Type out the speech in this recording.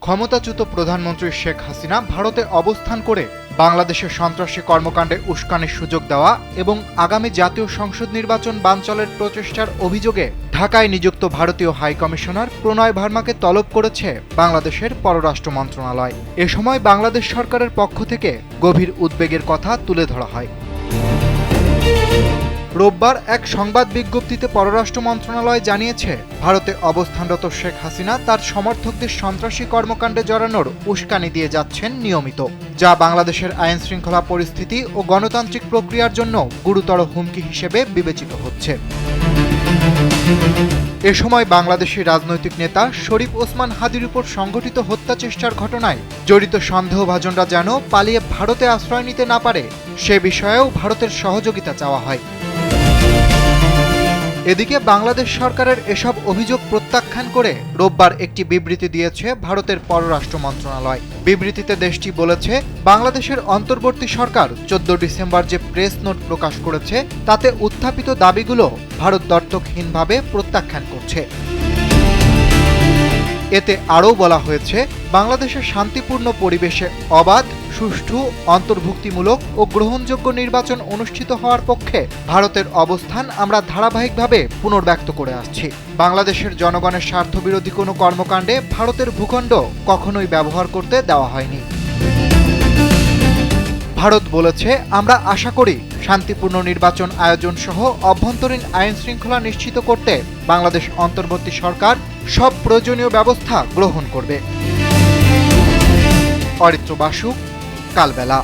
ক্ষমতাচ্যুত প্রধানমন্ত্রী শেখ হাসিনা ভারতে অবস্থান করে বাংলাদেশের সন্ত্রাসী কর্মকাণ্ডে উস্কানির সুযোগ দেওয়া এবং আগামী জাতীয় সংসদ নির্বাচন বানচালের প্রচেষ্টার অভিযোগে ঢাকায় নিযুক্ত ভারতীয় হাইকমিশনার প্রণয় ভার্মাকে তলব করেছে বাংলাদেশের পররাষ্ট্র মন্ত্রণালয়। এ সময় বাংলাদেশ সরকারের পক্ষ থেকে গভীর উদ্বেগের কথা তুলে ধরা হয়। রোববার এক সংবাদ বিজ্ঞপ্তিতে পররাষ্ট্র মন্ত্রণালয় জানিয়েছে, ভারতে অবস্থানরত শেখ হাসিনা তার সমর্থকদের সন্ত্রাসী কর্মকাণ্ডে জড়ানোর উস্কানি দিয়ে যাচ্ছেন নিয়মিত, যা বাংলাদেশের আইন শৃঙ্খলা পরিস্থিতি ও গণতান্ত্রিক প্রক্রিয়ার জন্য গুরুতর হুমকি হিসেবে বিবেচিত হচ্ছে। এ সময় বাংলাদেশি রাজনৈতিক নেতা শরীফ ওসমান হাদির উপর সংঘটিত হত্যাচেষ্টার ঘটনায় জড়িত সন্দেহভাজনরা যেন পালিয়ে ভারতে আশ্রয় নিতে না পারে সে বিষয়েও ভারতের সহযোগিতা চাওয়া হয়। এদিকে বাংলাদেশ সরকারের এসব অভিযোগ প্রত্যাখ্যান করে রোববার একটি বিবৃতি দিয়েছে ভারতের পররাষ্ট্র মন্ত্রণালয়। বিবৃতিতে দেশটি বলেছে, বাংলাদেশের অন্তর্বর্তী সরকার 14 ডিসেম্বর যে প্রেস নোট প্রকাশ করেছে তাতে উত্থাপিত দাবিগুলো ভারত দর্তকহীনভাবে প্রত্যাখ্যান করছে। এতে আরও বলা হয়েছে, বাংলাদেশের শান্তিপূর্ণ পরিবেশে অবাধ, সুষ্ঠু, অন্তর্ভুক্তিমূলক ও গ্রহণযোগ্য নির্বাচন অনুষ্ঠিত হওয়ার পক্ষে ভারতের অবস্থান আমরা ধারাবাহিকভাবে পুনর্ব্যক্ত করে আসছি। বাংলাদেশের জনগণের স্বার্থবিরোধী কোনো কর্মকাণ্ডে ভারতের ভূখণ্ড কখনোই ব্যবহার করতে দেওয়া হয়নি। ভারত বলেছে, আমরা আশা করি শান্তিপূর্ণ নির্বাচন আয়োজন সহ অভ্যন্তরীণ আইন শৃঙ্খলা নিশ্চিত করতে বাংলাদেশ অন্তর্বর্তী সরকার সব প্রয়োজনীয় ব্যবস্থা গ্রহণ করবে। অরিত্র বাসু, কালবেলা।